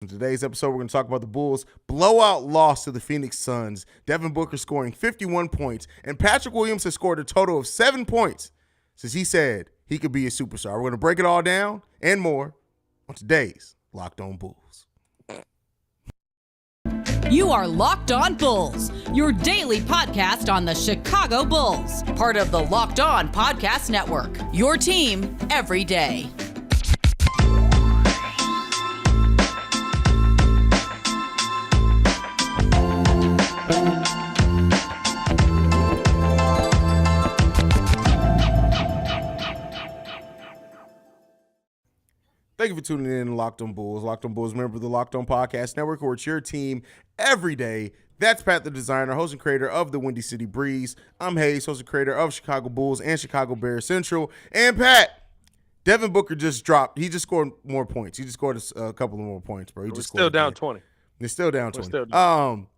In today's episode, we're going to talk about the Bulls' blowout loss to the Phoenix Suns. Devin Booker scoring 51 points, and Patrick Williams has scored a total of 7 points since he said he could be a superstar. We're going to break it all down and more on today's Locked On Bulls. You are Locked On Bulls, your daily podcast on the Chicago Bulls, part of the Locked On Podcast Network, your team every day. Thank you for tuning in to Locked On Bulls. Locked On Bulls, member of the Locked On Podcast Network, where it's your team every day. That's Pat, the designer, host and creator of the Windy City Breeze. I'm Haize, host and creator of Chicago Bulls and Chicago Bears Central. And Pat, Devin Booker just dropped. He just scored more points. He just scored a couple of more points, bro. We're still down 20. They're still down 20.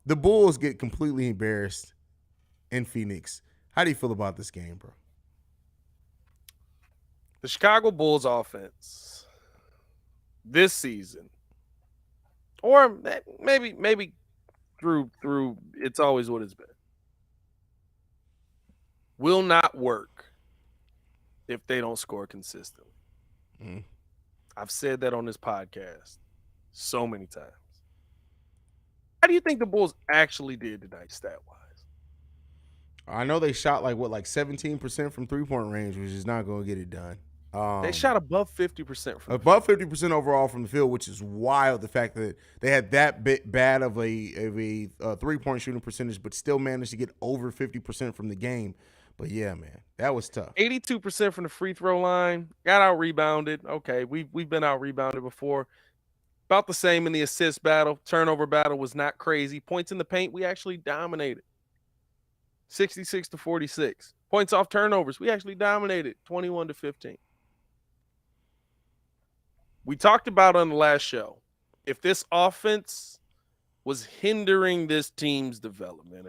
The Bulls get completely embarrassed in Phoenix. How do you feel about this game, bro? The Chicago Bulls offense this season, or maybe through it's always what it's been, will not work if they don't score consistently. I've said that on this podcast so many times. How do you think the Bulls actually did tonight, stat-wise? I know they shot like 17% from three-point range, which is not going to get it done. They shot above 50% from above 50% overall from the field, which is wild. The fact that they had that bad of a three-point shooting percentage, but still managed to get over 50% from the game. But yeah, man, that was tough. 82% from the free throw line. Got out rebounded. Okay, we've been out rebounded before. About the same in the assist battle. Turnover battle was not crazy. Points in the paint, we actually dominated. 66-46. Points off turnovers, we actually dominated. 21-15. We talked about on the last show, if this offense was hindering this team's development,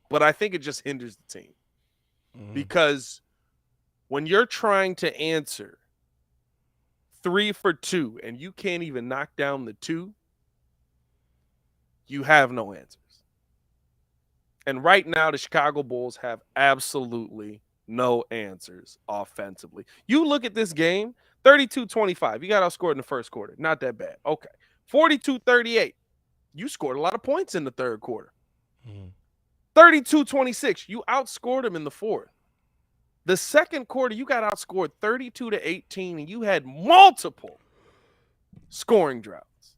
but I think it just hinders the team. Because when you're trying to answer 3 for 2 and you can't even knock down the 2, you have no answers. And right now, the Chicago Bulls have absolutely no answers offensively. You look at this game, 32-25. You got outscored in the first quarter. Not that bad. Okay. 42-38. You scored a lot of points in the third quarter. 32-26. You outscored them in the fourth. The second quarter, you got outscored 32-18, and you had multiple scoring droughts.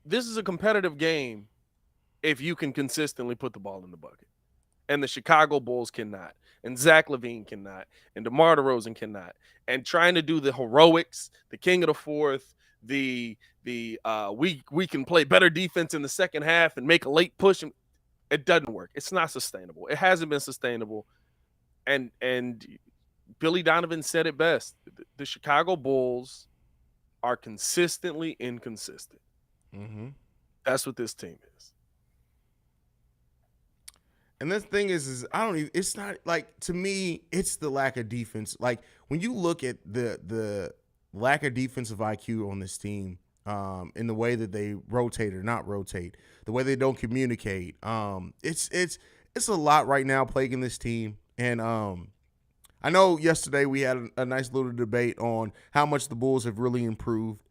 This is a competitive game if you can consistently put the ball in the bucket. And the Chicago Bulls cannot. And Zach LaVine cannot. And DeMar DeRozan cannot. And trying to do the heroics, the king of the fourth, we can play better defense in the second half and make a late push. It doesn't work. It's not sustainable. It hasn't been sustainable. And Billy Donovan said it best. The Chicago Bulls are consistently inconsistent. That's what this team is. And the thing is it's not like, to me, it's the lack of defense. Like, when you look at the lack of defensive IQ on this team, in the way that they rotate or not rotate, the way they don't communicate, it's a lot right now plaguing this team. And I know yesterday we had a nice little debate on how much the Bulls have really improved.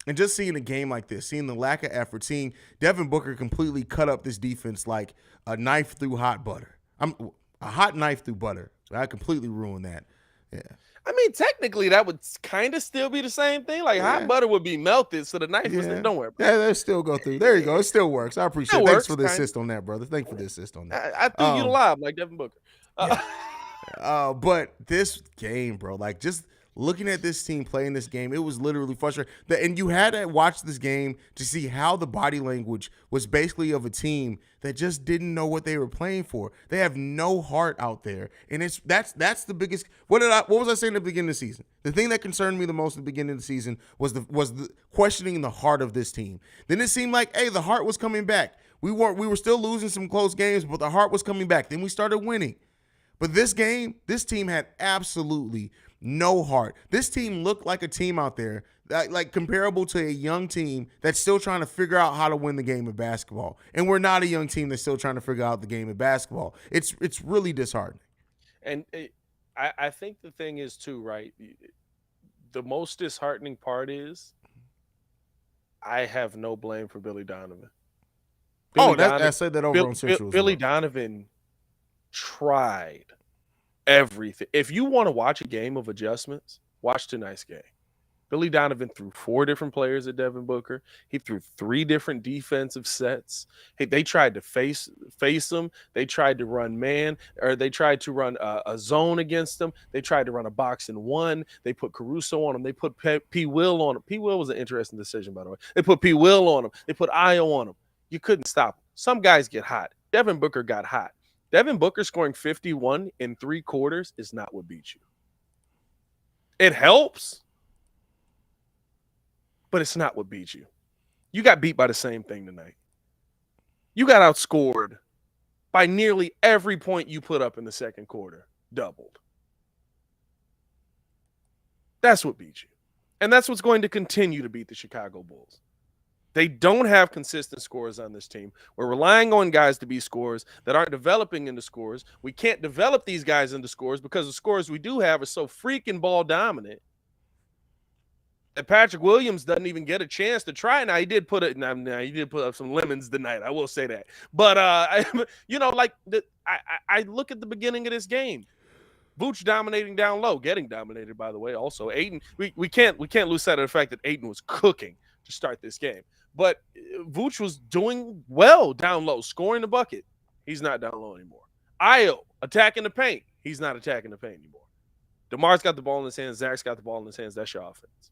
And just seeing a game like this, seeing the lack of effort, seeing Devin Booker completely cut up this defense like a knife through hot butter. A hot knife through butter. So I completely ruined that. Yeah. I mean, technically, that would kind of still be the same thing. Like, hot butter would be melted, so the knife was – don't worry about it. Yeah, they still go through. There you go. It still works. I appreciate it. Thanks for the assist on that, brother. Thanks for the assist on that. I threw you the lob like Devin Booker. But this game, bro, like, just looking at this team playing this game, it was literally frustrating. And you had to watch this game to see how the body language was basically of a team that just didn't know what they were playing for. They have no heart out there. And that's the biggest – what was I saying at the beginning of the season? The thing that concerned me the most at the beginning of the season was the questioning the heart of this team. Then it seemed like, hey, the heart was coming back. We were still losing some close games, but the heart was coming back. Then we started winning. But this game, this team had absolutely no heart. This team looked like a team out there that, like, comparable to a young team that's still trying to figure out how to win the game of basketball. And we're not a young team that's still trying to figure out the game of basketball. It's really disheartening. And I think the thing is too, right? The most disheartening part is I have no blame for Billy Donovan. I said that over on Central. Billy Donovan tried everything. If you want to watch a game of adjustments, watch tonight's game. Billy Donovan threw 4 different players at Devin Booker. He threw 3 different defensive sets. They tried to face him. They tried to run man, or they tried to run a zone against him. They tried to run a box and 1. They put Caruso on him. They put P. Will on him. P. Will was an interesting decision, by the way. They put P. Will on him. They put Io on him. You couldn't stop him. Some guys get hot. Devin Booker got hot. Devin Booker scoring 51 in 3 quarters is not what beats you. It helps, but it's not what beats you. You got beat by the same thing tonight. You got outscored by nearly every point you put up in the second quarter, doubled. That's what beats you. And that's what's going to continue to beat the Chicago Bulls. They don't have consistent scorers on this team. We're relying on guys to be scorers that aren't developing into scorers. We can't develop these guys into scorers because the scorers we do have are so freaking ball dominant that Patrick Williams doesn't even get a chance to try. Now, he did put up some lemons tonight. I will say that. But, I look at the beginning of this game. Vooch dominating down low, getting dominated, by the way. Also, Ayton, we can't lose sight of the fact that Ayton was cooking to start this game. But Vooch was doing well down low, scoring the bucket. He's not down low anymore. Io attacking the paint. He's not attacking the paint anymore. DeMar's got the ball in his hands. Zach's got the ball in his hands. That's your offense.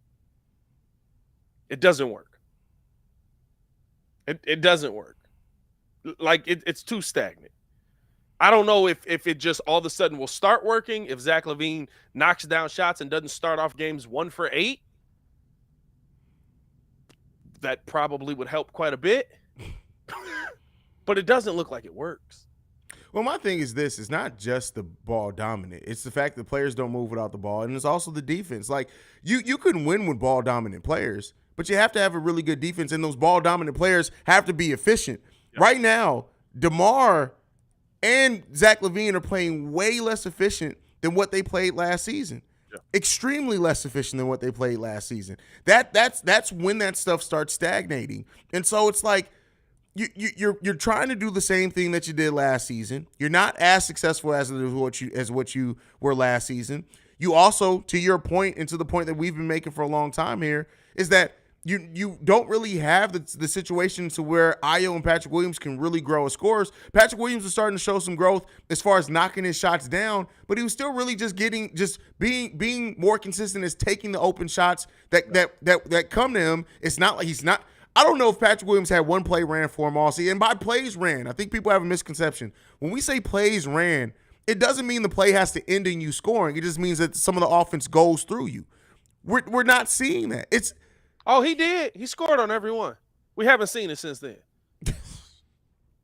It doesn't work. It doesn't work. Like, it's too stagnant. I don't know if it just all of a sudden will start working, if Zach LaVine knocks down shots and doesn't start off games 1 for 8. That probably would help quite a bit. But it doesn't look like it works. Well, my thing is this. It's not just the ball dominant. It's the fact that players don't move without the ball, and it's also the defense. Like, you can win with ball dominant players, but you have to have a really good defense, and those ball dominant players have to be efficient. Yep. Right now, DeMar and Zach LaVine are playing way less efficient than what they played last season. Yeah. Extremely less efficient than what they played last season. That's when that stuff starts stagnating. And so it's like you're trying to do the same thing that you did last season. You're not as successful as what you were last season. You also, to your point and to the point that we've been making for a long time here, is that you don't really have the situation to where Io and Patrick Williams can really grow as scorers. Patrick Williams was starting to show some growth as far as knocking his shots down, but he was still really just being more consistent as taking the open shots that come to him. It's not like he's not. I don't know if Patrick Williams had one play ran for him all season. And by plays ran, I think people have a misconception. When we say plays ran, it doesn't mean the play has to end in you scoring. It just means that some of the offense goes through you. We're not seeing that. Oh, he did. He scored on every one. We haven't seen it since then.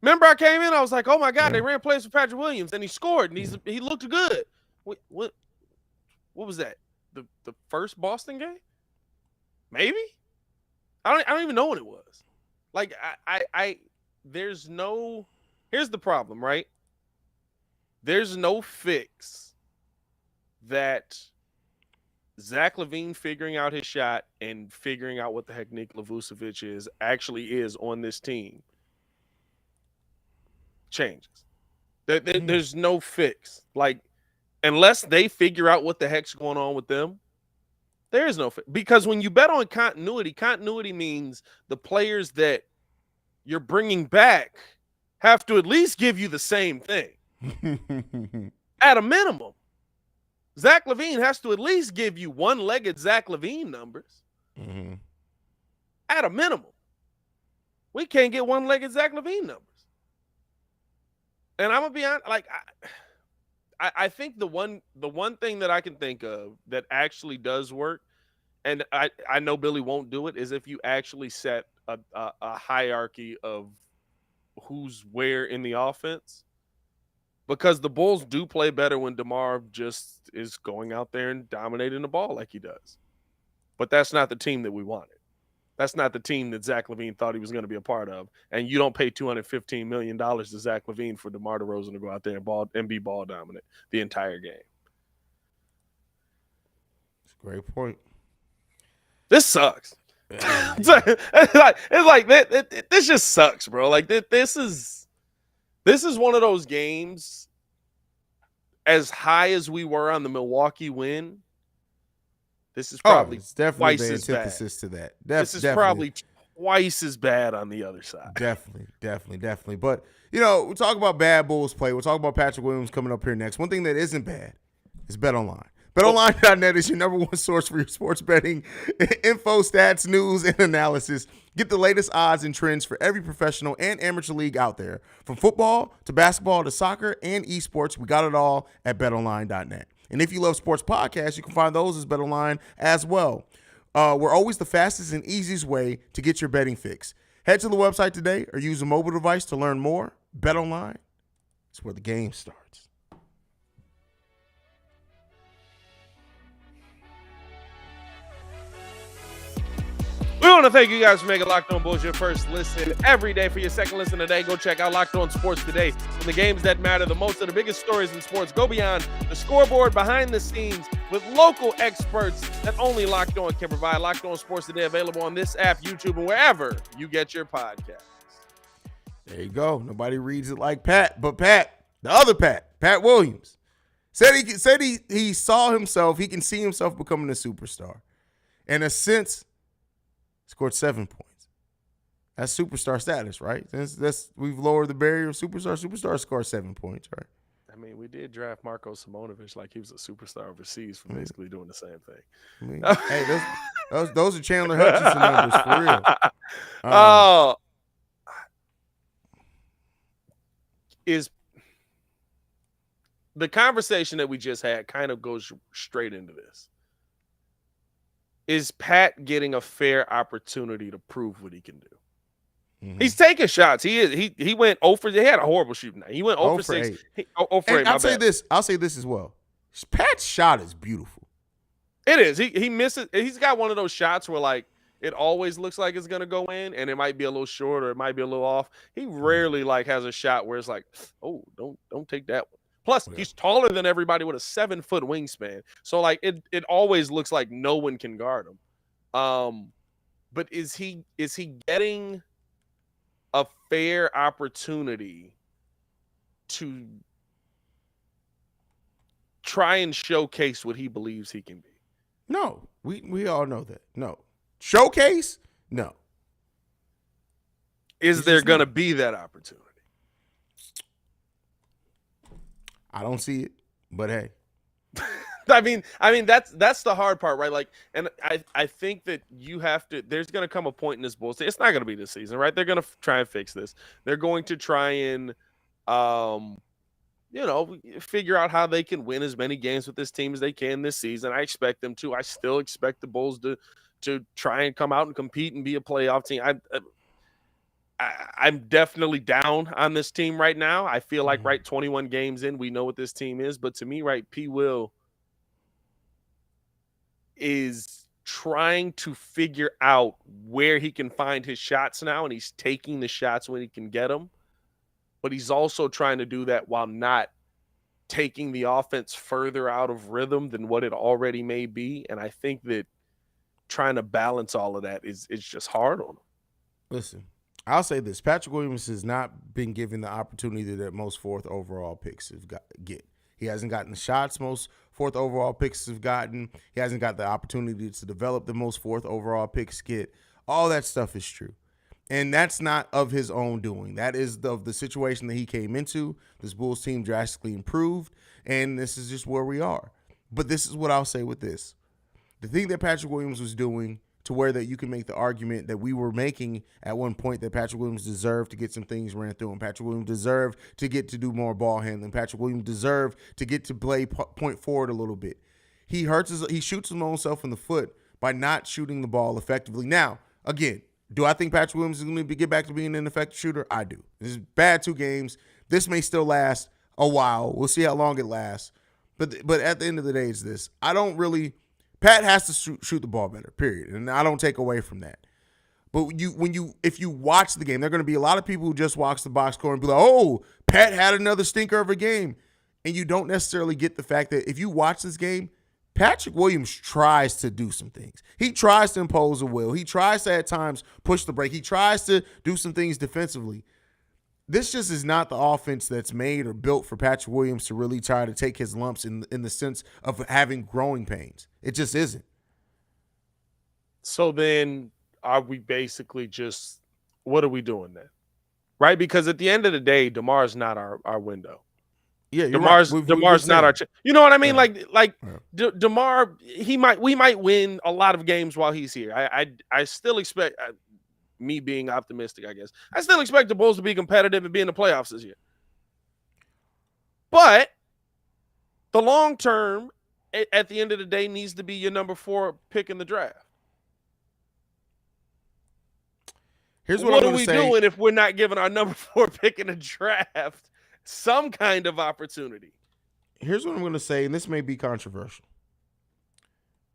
Remember, I came in, I was like, oh, my God, they ran plays for Patrick Williams, and he scored, and he looked good. What was that? The first Boston game? Maybe? I don't even know what it was. Like, here's the problem, right? There's no fix that Zach LaVine figuring out his shot and figuring out what the heck Nikola Vucevic actually is on this team changes. There's no fix. Like, unless they figure out what the heck's going on with them, there is no fix. Because when you bet on continuity means the players that you're bringing back have to at least give you the same thing. At a minimum. Zach LaVine has to at least give you one-legged Zach LaVine numbers. Mm-hmm. At a minimum. We can't get one-legged Zach LaVine numbers. And I'm going to be honest, like, I think the one thing that I can think of that actually does work, and I know Billy won't do it, is if you actually set a hierarchy of who's where in the offense. because the Bulls do play better when DeMar just is going out there and dominating the ball like he does. But that's not the team that we wanted. That's not the team that Zach LaVine thought he was going to be a part of. And you don't pay $215 million to Zach LaVine for DeMar DeRozan to go out there and be ball dominant the entire game. That's a great point. This sucks. It's like this just sucks, bro. Like this is one of those games. As high as we were on the Milwaukee win, this is probably it's definitely twice the as bad. antithesis to that. This is probably twice as bad on the other side. Definitely. But, we'll talk about bad Bulls play. We'll talk about Patrick Williams coming up here next. One thing that isn't bad is BetOnline. BetOnline.net is your number one source for your sports betting info, stats, news, and analysis. Get the latest odds and trends for every professional and amateur league out there. From football to basketball to soccer and esports, we got it all at BetOnline.net. And if you love sports podcasts, you can find those as BetOnline as well. We're always the fastest and easiest way to get your betting fix. Head to the website today or use a mobile device to learn more. BetOnline is where the game starts. We want to thank you guys for making Locked On Bulls your first listen every day. For your second listen today, go check out Locked On Sports Today. From the games that matter, the most of the biggest stories in sports, go beyond the scoreboard, behind the scenes, with local experts that only Locked On can provide. Locked On Sports Today, available on this app, YouTube, and wherever you get your podcasts. There you go. Nobody reads it like Pat, but Pat, the other Pat Williams, said he saw himself, he can see himself becoming a superstar. In a sense, scored 7 points. That's superstar status, right? We've lowered the barrier of superstar. Superstar scored 7 points, right? I mean, we did draft Marko Simonovic like he was a superstar overseas for basically doing the same thing. I mean, hey, those are Chandler Hutchinson numbers for real. Is the conversation that we just had kind of goes straight into this. Is Pat getting a fair opportunity to prove what he can do? Mm-hmm. He's taking shots. He went 0 for. He had a horrible shooting night. He went 0 for 6. 0 for 8. I'll say this as well. Pat's shot is beautiful. It is. He misses. He's got one of those shots where like it always looks like it's gonna go in, and it might be a little short or it might be a little off. He rarely like has a shot where it's like, oh, don't take that one. Plus, he's taller than everybody with a 7-foot wingspan. So, like, it always looks like no one can guard him. But is he getting a fair opportunity to try and showcase what he believes he can be? No. We all know that. No. Showcase? No. Is there going to be that opportunity? I don't see it, but hey. I mean that's the hard part, right? Like, and I think that you have to. There's going to come a point in this Bulls. It's not going to be this season, right? They're going to try and fix this. They're going to try and, figure out how they can win as many games with this team as they can this season. I expect them to. I still expect the Bulls to try and come out and compete and be a playoff team. I'm definitely down on this team right now. I feel like 21 games in, we know what this team is. But to me, P. Will is trying to figure out where he can find his shots now, and he's taking the shots when he can get them. But he's also trying to do that while not taking the offense further out of rhythm than what it already may be. And I think that trying to balance all of that is just hard on him. Listen. I'll say this. Patrick Williams has not been given the opportunity that most fourth overall picks get. He hasn't gotten the shots most fourth overall picks have gotten. He hasn't got the opportunity to develop the most fourth overall picks get. All that stuff is true. And that's not of his own doing. That is of the situation that he came into. This Bulls team drastically improved, and this is just where we are. But this is what I'll say with this. The thing that Patrick Williams was doing to where that you can make the argument that we were making at one point that Patrick Williams deserved to get some things ran through him. Patrick Williams deserved to get to do more ball handling. Patrick Williams deserved to get to play point forward a little bit. He shoots his own self in the foot by not shooting the ball effectively. Now, again, do I think Patrick Williams is going to get back to being an effective shooter? I do. This is bad 2 games. This may still last a while. We'll see how long it lasts. But at the end of the day, it's this. I don't really – Pat has to shoot the ball better, period. And I don't take away from that. But if you watch the game, there are going to be a lot of people who just watch the box score and be like, oh, Pat had another stinker of a game. And you don't necessarily get the fact that if you watch this game, Patrick Williams tries to do some things. He tries to impose a will. He tries to at times push the break. He tries to do some things defensively. This just is not the offense that's made or built for Patrick Williams to really try to take his lumps in the sense of having growing pains. It just isn't. So then are we basically just, what are we doing then? Right? Because at the end of the day, DeMar's not our window. Yeah, DeMar's right. DeMar's not our you know what I mean? Yeah. Like DeMar, we might win a lot of games while he's here. I still expect, me being optimistic, I guess, I still expect the Bulls to be competitive and be in the playoffs this year. But the long term, at the end of the day, needs to be your number 4 pick in the draft. Here's what are we doing if we're not giving our number 4 pick in the draft some kind of opportunity? Here's what I'm going to say, and this may be controversial.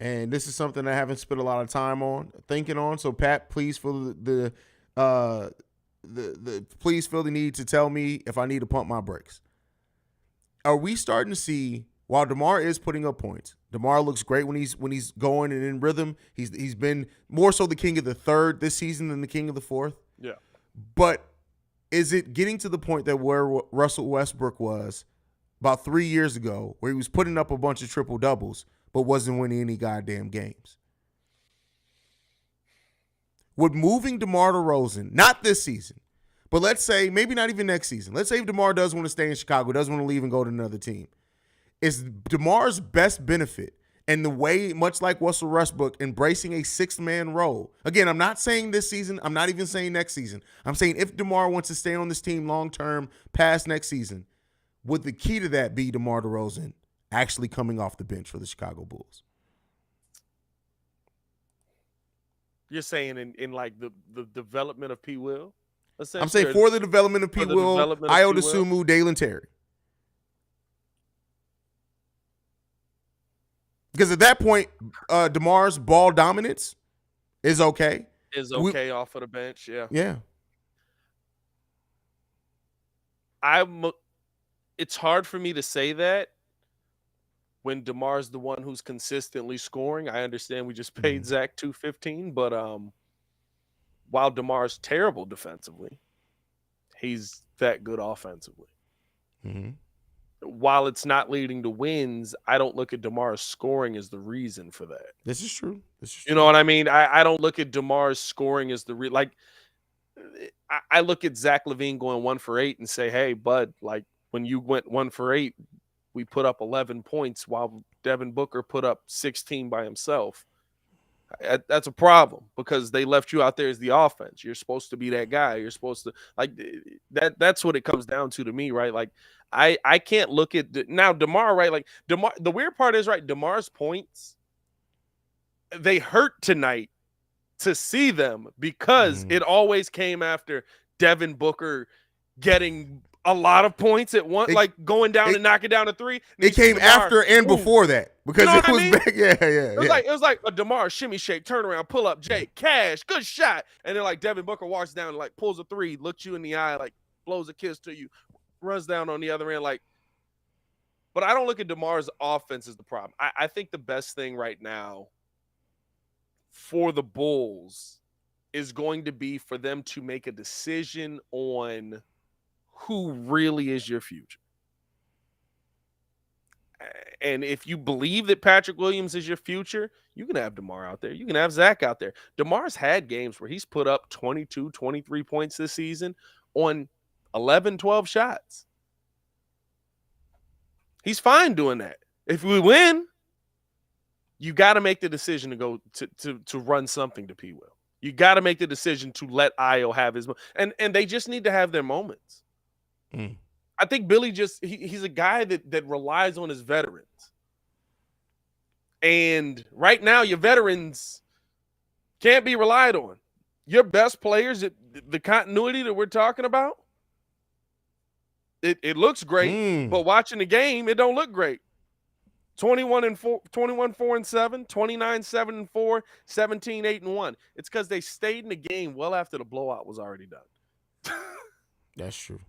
And this is something I haven't spent a lot of time thinking on. So, Pat, please feel please feel the need to tell me if I need to pump my brakes. Are we starting to see, while DeMar is putting up points, DeMar looks great when he's going and in rhythm. He's been more so the king of the third this season than the king of the fourth. Yeah. But is it getting to the point that where Russell Westbrook was about 3 years ago, where he was putting up a bunch of triple doubles but wasn't winning any goddamn games? Would moving DeMar DeRozan, not this season, but let's say maybe not even next season. Let's say if DeMar does want to stay in Chicago, doesn't want to leave and go to another team. Is DeMar's best benefit and the way, much like Russell Westbrook, embracing a sixth-man role? Again, I'm not saying this season. I'm not even saying next season. I'm saying if DeMar wants to stay on this team long-term past next season, would the key to that be DeMar DeRozan actually coming off the bench for the Chicago Bulls? You're saying in like the development of P. Will? I'm saying for the development of P. Will, Ayo Dosunmu, Dalen Terry. Because at that point, DeMar's ball dominance is okay. Off of the bench, yeah. Yeah. It's hard for me to say that when DeMar's the one who's consistently scoring. I understand we just paid Zach $215, but while DeMar's terrible defensively, he's that good offensively. Mm-hmm. While it's not leading to wins, I don't look at DeMar's scoring as the reason for that. This is true. You know what I mean? I don't look at DeMar's scoring as the I look at Zach LaVine going 1 for 8 and say, hey, bud, like when you went 1 for 8, we put up 11 points while Devin Booker put up 16 by himself. That's a problem because they left you out there as the offense. You're supposed to be that guy. You're supposed to like that. That's what it comes down to me, right? Like I can't look at now DeMar, right? Like DeMar, the weird part is, right, DeMar's points, they hurt tonight to see them because it always came after Devin Booker getting a lot of points at once, like going down and knocking down a three. It came after and before that because it was back. Yeah. It was like a DeMar shimmy shake, turnaround, pull up, Jake, cash, good shot. And then like Devin Booker walks down and like pulls a three, looks you in the eye, like blows a kiss to you, runs down on the other end. Like, but I don't look at DeMar's offense as the problem. I think the best thing right now for the Bulls is going to be for them to make a decision on who really is your future. And if you believe that Patrick Williams is your future, you can have DeMar out there. You can have Zach out there. DeMar's had games where he's put up 22, 23 points this season on 11, 12 shots. He's fine doing that. If we win, you got to make the decision to go to run something to P. Will. You got to make the decision to let Ayo have his and they just need to have their moments. I think Billy he's a guy that relies on his veterans. And right now, your veterans can't be relied on. Your best players, the continuity that we're talking about, It looks great, but watching the game, it don't look great. 21-4, 21-4-7, 29-7-4, 17-8-1. It's because they stayed in the game well after the blowout was already done. That's true.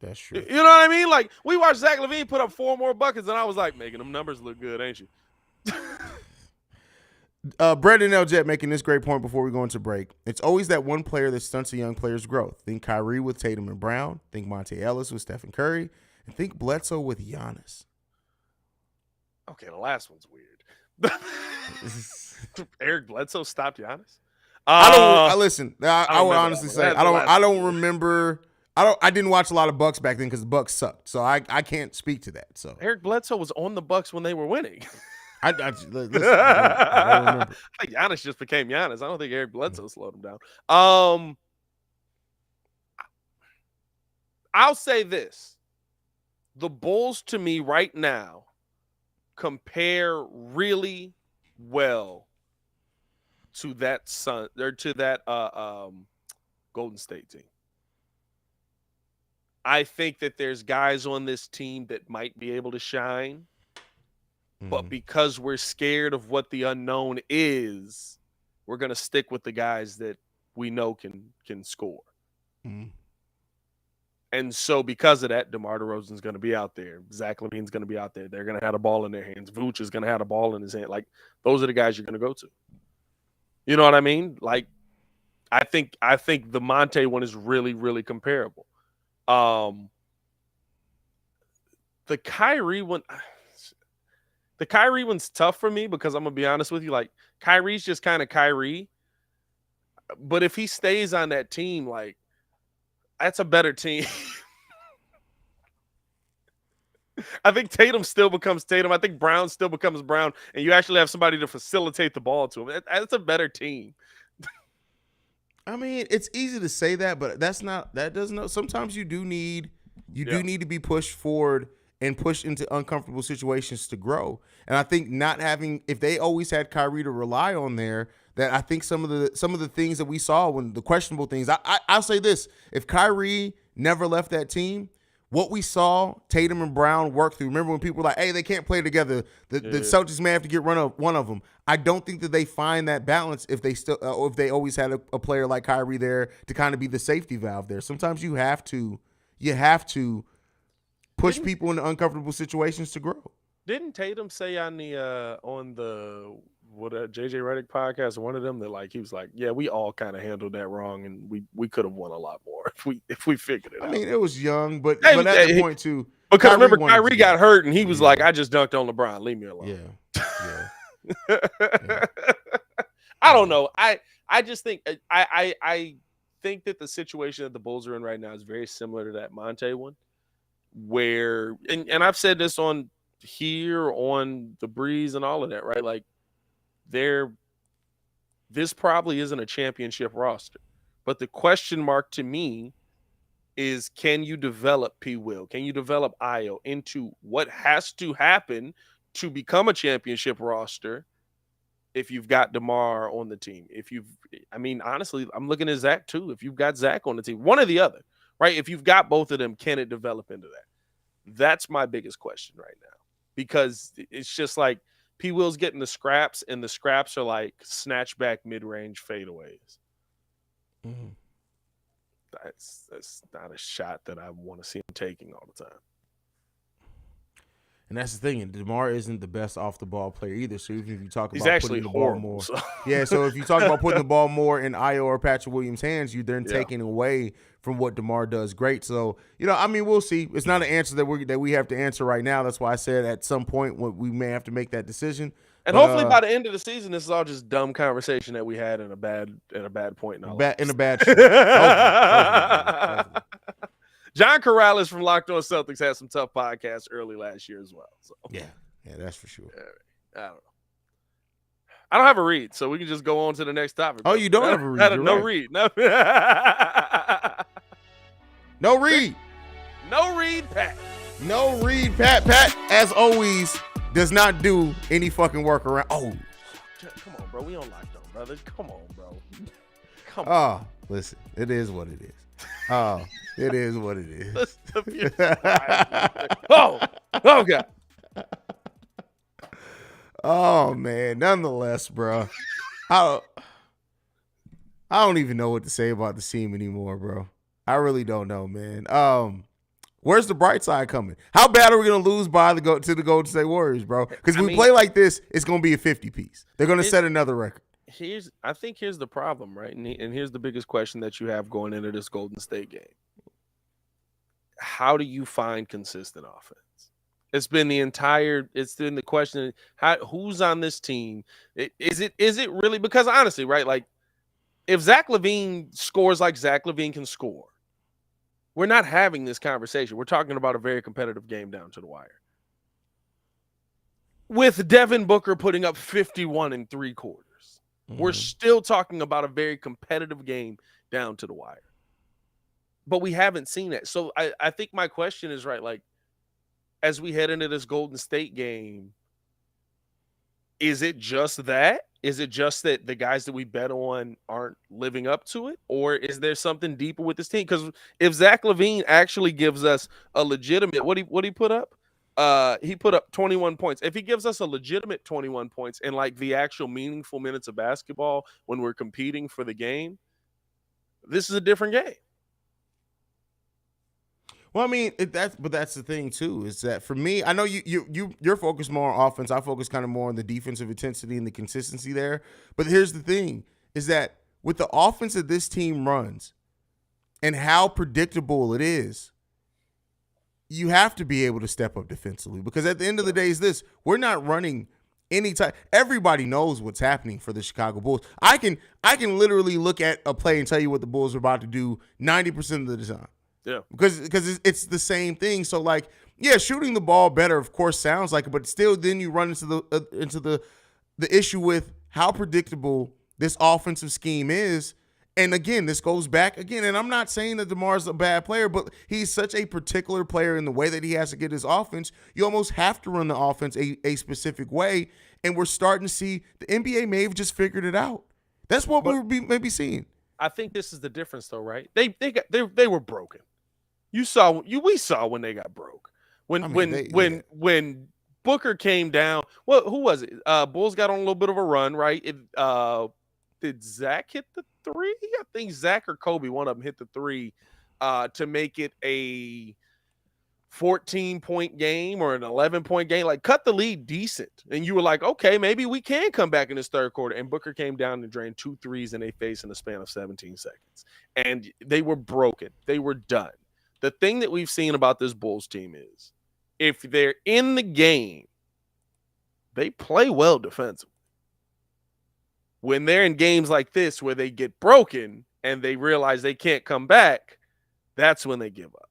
That's true. You know what I mean? Like, we watched Zach LaVine put up 4 more buckets, and I was like, making them numbers look good, ain't you? Brandon L. Jet making this great point before we go into break. It's always that one player that stunts a young player's growth. Think Kyrie with Tatum and Brown. Think Monte Ellis with Stephen Curry. And think Bledsoe with Giannis. Okay, the last one's weird. Eric Bledsoe stopped Giannis? I would honestly that. say I don't remember. I didn't watch a lot of Bucks back then because the Bucks sucked. So I can't speak to that. So Eric Bledsoe was on the Bucks when they were winning. Listen, I don't remember. Giannis just became Giannis. I don't think Eric Bledsoe slowed him down. I'll say this. The Bulls to me right now compare really well to that Golden State team. I think that there's guys on this team that might be able to shine, but because we're scared of what the unknown is, we're going to stick with the guys that we know can score. And so because of that, DeMar DeRozan's going to be out there. Zach LaVine's going to be out there. They're going to have the ball in their hands. Vooch is going to have the ball in his hand. Like, those are the guys you're going to go to. You know what I mean? Like, I think the Monte one is really, really comparable. The Kyrie one's tough for me because I'm going to be honest with you. Like, Kyrie's just kind of Kyrie. But if he stays on that team, like, that's a better team. I think Tatum still becomes Tatum. I think Brown still becomes Brown. And you actually have somebody to facilitate the ball to him. That's a better team. I mean, it's easy to say that, but that doesn't. Sometimes you do need to be pushed forward and pushed into uncomfortable situations to grow. And I think if they always had Kyrie to rely on there, that I think some of the things that we saw when the questionable things, I'll say this: if Kyrie never left that team, what we saw Tatum and Brown work through. Remember when people were like, "Hey, they can't play together. The Celtics may have to get one of them." I don't think that they find that balance if they always had a player like Kyrie there to kind of be the safety valve there. Sometimes you have to push people into uncomfortable situations to grow. Didn't Tatum say on the JJ Redick podcast, one of them, that like he was like, yeah, we all kind of handled that wrong, and we could have won a lot more if we figured it out. I mean, it was young, but at that point too, because remember Kyrie got hurt, and he was like, I just dunked on LeBron, leave me alone. Yeah. I don't know. I just think I think that the situation that the Bulls are in right now is very similar to that Monte one, where and I've said this on the Breeze and all of that, right? Like, this probably isn't a championship roster, but the question mark to me is, can you develop P. Will? Can you develop Io into what has to happen to become a championship roster if you've got DeMar on the team? Honestly, I'm looking at Zach too. If you've got Zach on the team, one or the other, right? If you've got both of them, can it develop into that? That's my biggest question right now, because it's just like P. Will's getting the scraps, and the scraps are like snatchback mid-range fadeaways. That's not a shot that I want to see him taking all the time. And that's the thing. And DeMar isn't the best off the ball player either. So even if you talk He's about actually putting the horrible, ball more, so. So if you talk about putting the ball more in Io or Patrick Williams' hands, you're then taking away from what DeMar does great. So we'll see. It's not an answer that we have to answer right now. That's why I said at some point we may have to make that decision. And hopefully by the end of the season, this is all just dumb conversation that we had in a bad point in our lives. In a bad show. Hopefully. John Corrales from Locked On Celtics had some tough podcasts early last year as well. So yeah, that's for sure. I don't know. I don't have a read, so we can just go on to the next topic. Oh, you don't have a read? No read. No. No read. No read, Pat. No read, Pat. Pat, as always, does not do any fucking work around. Oh, come on, bro. We on Locked On, brother. Come on, bro. Come on. Listen, it is what it is. Oh, it is what it is. Oh God. Oh man. Nonetheless, bro, I don't even know what to say about the team anymore, bro. I really don't know, man. Where's the bright side coming? How bad are we gonna lose by to the Golden State Warriors, bro? Because we play like this, it's gonna be a 50 piece. They're gonna set another record. I think here's the problem, right? And here's the biggest question that you have going into this Golden State game. How do you find consistent offense? It's been the question, who's on this team? Is it really, because honestly, right? Like, if Zach LaVine scores like Zach LaVine can score, we're not having this conversation. We're talking about a very competitive game down to the wire. With Devin Booker putting up 51 in 3 quarters. We're still talking about a very competitive game down to the wire. But we haven't seen it. So I think my question is, right, like, as we head into this Golden State game, is it just that? Is it just that the guys that we bet on aren't living up to it? Or is there something deeper with this team? Because if Zach LaVine actually gives us a legitimate, what he put up? He put up 21 points. If he gives us a legitimate 21 points and like the actual meaningful minutes of basketball when we're competing for the game, this is a different game. Well, I mean, that's the thing too, is that for me, I know you're focused more on offense. I focus kind of more on the defensive intensity and the consistency there. But here's the thing, is that with the offense that this team runs and how predictable it is, you have to be able to step up defensively, because at the end of the day is this, we're not running any time. Everybody knows what's happening for the Chicago Bulls. I can literally look at a play and tell you what the Bulls are about to do 90% of the time. Yeah. Because it's the same thing. So like, yeah, shooting the ball better, of course, sounds like it, but still then you run into the issue with how predictable this offensive scheme is. And again, this goes back again, and I'm not saying that DeMar's a bad player, but he's such a particular player in the way that he has to get his offense. You almost have to run the offense a specific way, and we're starting to see the NBA may have just figured it out. That's what we're maybe seeing. I think this is the difference, though, right? They were broken. We saw when they got broke. When Booker came down, who was it? Bulls got on a little bit of a run, right? Did Zach hit the 3? I think Zach or Kobe, one of them, hit the 3 to make it a 14-point game or an 11-point game. Like, cut the lead decent. And you were like, okay, maybe we can come back in this third quarter. And Booker came down and drained 2 threes in their face in the span of 17 seconds. And they were broken. They were done. The thing that we've seen about this Bulls team is if they're in the game, they play well defensively. When they're in games like this where they get broken and they realize they can't come back, that's when they give up.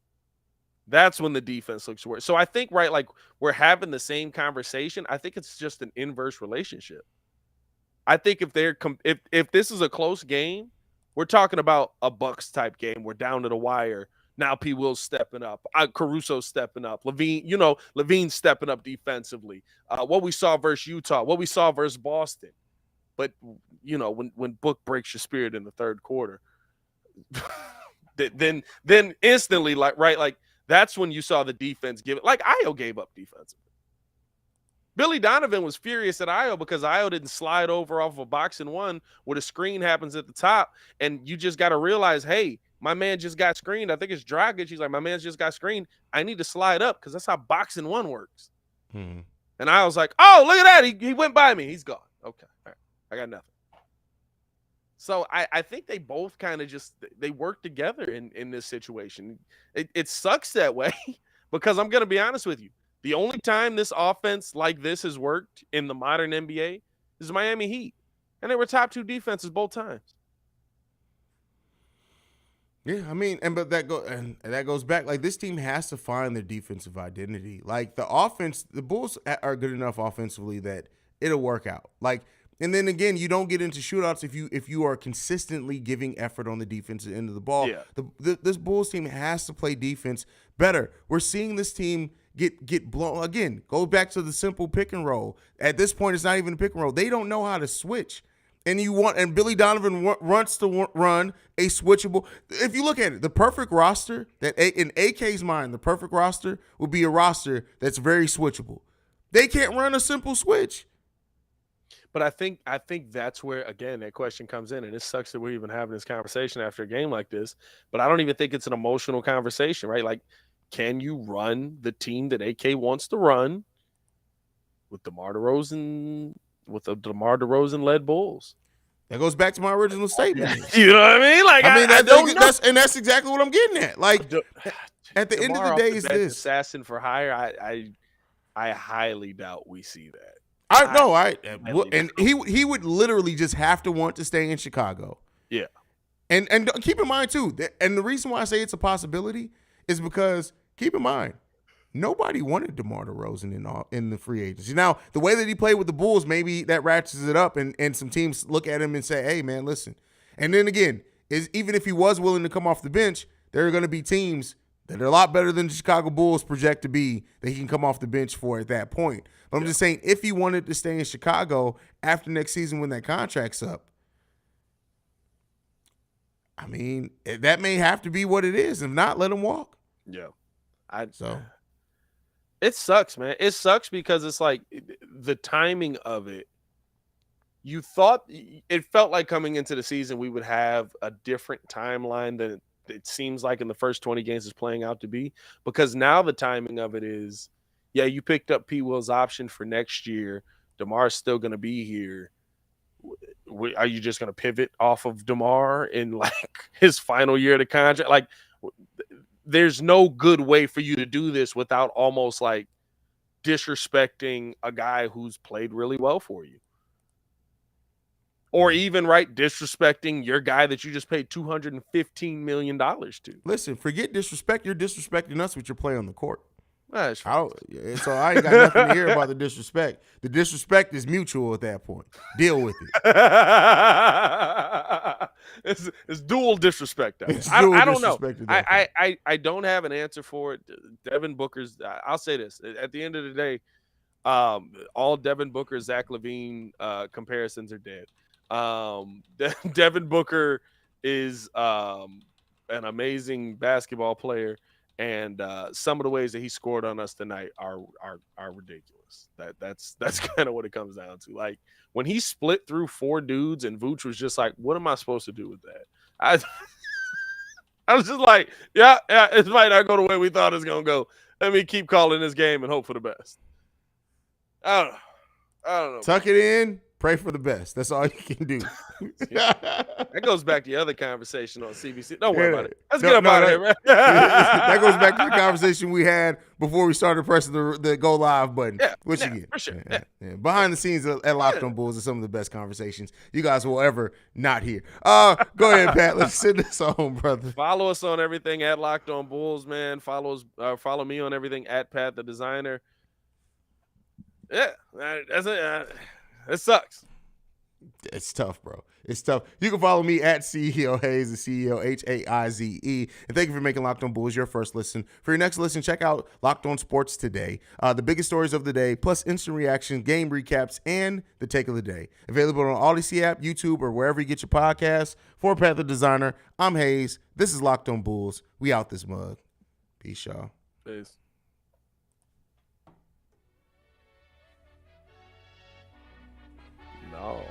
That's when the defense looks worse. So I think, right, like, we're having the same conversation. I think it's just an inverse relationship. I think if this is a close game, we're talking about a Bucks type game. We're down to the wire. Now P. Will's stepping up. Caruso's stepping up. Levine's stepping up defensively. What we saw versus Utah, what we saw versus Boston. But, when Book breaks your spirit in the third quarter, then instantly, like, right, like, that's when you saw the defense give it. Like, Ayo gave up defensively. Billy Donovan was furious at Ayo because Ayo didn't slide over off of a box and one where the screen happens at the top. And you just got to realize, hey, my man just got screened. I think it's Dragic. He's like, my man just got screened. I need to slide up because that's how box and one works. Mm-hmm. And I was like, oh, look at that. He went by me. He's gone. Okay. All right. I got nothing. So I think they both kind of just they work together in this situation. It sucks that way because I'm going to be honest with you. The only time this offense like this has worked in the modern NBA is the Miami Heat. And they were top 2 defenses both times. Yeah, I mean, but that goes back. Like, this team has to find their defensive identity. Like, the offense, the Bulls are good enough offensively that it'll work out. Like, and then again, you don't get into shootouts if you are consistently giving effort on the defensive end of the ball. Yeah. This Bulls team has to play defense better. We're seeing this team get blown. Again, go back to the simple pick and roll. At this point, it's not even a pick and roll. They don't know how to switch. and Billy Donovan wants to run a switchable. If you look at it, the perfect roster in AK's mind, the perfect roster would be a roster that's very switchable. They can't run a simple switch. But I think that's where, again, that question comes in, and it sucks that we're even having this conversation after a game like this. But I don't even think it's an emotional conversation, right? Like, can you run the team that AK wants to run with DeMar DeRozan, with the DeMar DeRozan-led Bulls? That goes back to my original statement. You know what I mean? Like, I don't know. That's exactly what I'm getting at. Like, at the end of the day, is this assassin for hire? I highly doubt we see that. And he would literally just have to want to stay in Chicago. Yeah. And keep in mind too, and the reason why I say it's a possibility is because keep in mind, nobody wanted DeMar DeRozan in the free agency. Now, the way that he played with the Bulls, maybe that ratchets it up, and some teams look at him and say, "Hey, man, listen." And then again, even if he was willing to come off the bench, there are going to be teams that are a lot better than the Chicago Bulls project to be that he can come off the bench for at that point. But I'm just saying, if he wanted to stay in Chicago after next season when that contract's up, I mean, that may have to be what it is. If not, let him walk. Yeah. It sucks, man. It sucks because it's like the timing of it. You thought it felt like coming into the season we would have a different timeline than it seems like in the first 20 games is playing out to be, because now the timing of it is, yeah, you picked up P. Will's option for next year. DeMar's still going to be here. Are you just going to pivot off of DeMar in like his final year of the contract? Like, there's no good way for you to do this without almost like disrespecting a guy who's played really well for you. Or even, right, disrespecting your guy that you just paid $215 million to. Listen, forget disrespect. You're disrespecting us with your play on the court. That's so I ain't got nothing to hear about the disrespect. The disrespect is mutual at that point. Deal with it. It's dual disrespect. I don't know. I don't have an answer for it. Devin Booker's. I'll say this. At the end of the day, all Devin Booker, Zach LaVine comparisons are dead. Devin Booker is an amazing basketball player. And some of the ways that he scored on us tonight are ridiculous. That's kind of what it comes down to. Like, when he split through 4 dudes and Vooch was just like, what am I supposed to do with that? I was just like, yeah, it might not go the way we thought it was going to go. Let me keep calling this game and hope for the best. I don't know. Tuck it in. Pray for the best. That's all you can do. That goes back to the other conversation on CBC. Don't worry about it. Let's get up out of here, man. That goes back to the conversation we had before we started pressing the go live button. Which again, for sure. Behind the scenes at Locked On Bulls are some of the best conversations you guys will ever not hear. Go ahead, Pat. Let's send this home, brother. Follow us on everything at Locked On Bulls, man. Follow me on everything at Pat the Designer. Yeah, that's it. It sucks. It's tough, bro. It's tough. You can follow me at CEO Haize, the CEO Haize. And thank you for making Locked On Bulls your first listen. For your next listen, check out Locked On Sports Today. The biggest stories of the day, plus instant reaction, game recaps, and the take of the day. Available on Odyssey app, YouTube, or wherever you get your podcasts. For Pat the Designer, I'm Haize. This is Locked On Bulls. We out this mug. Peace, y'all. Peace. No.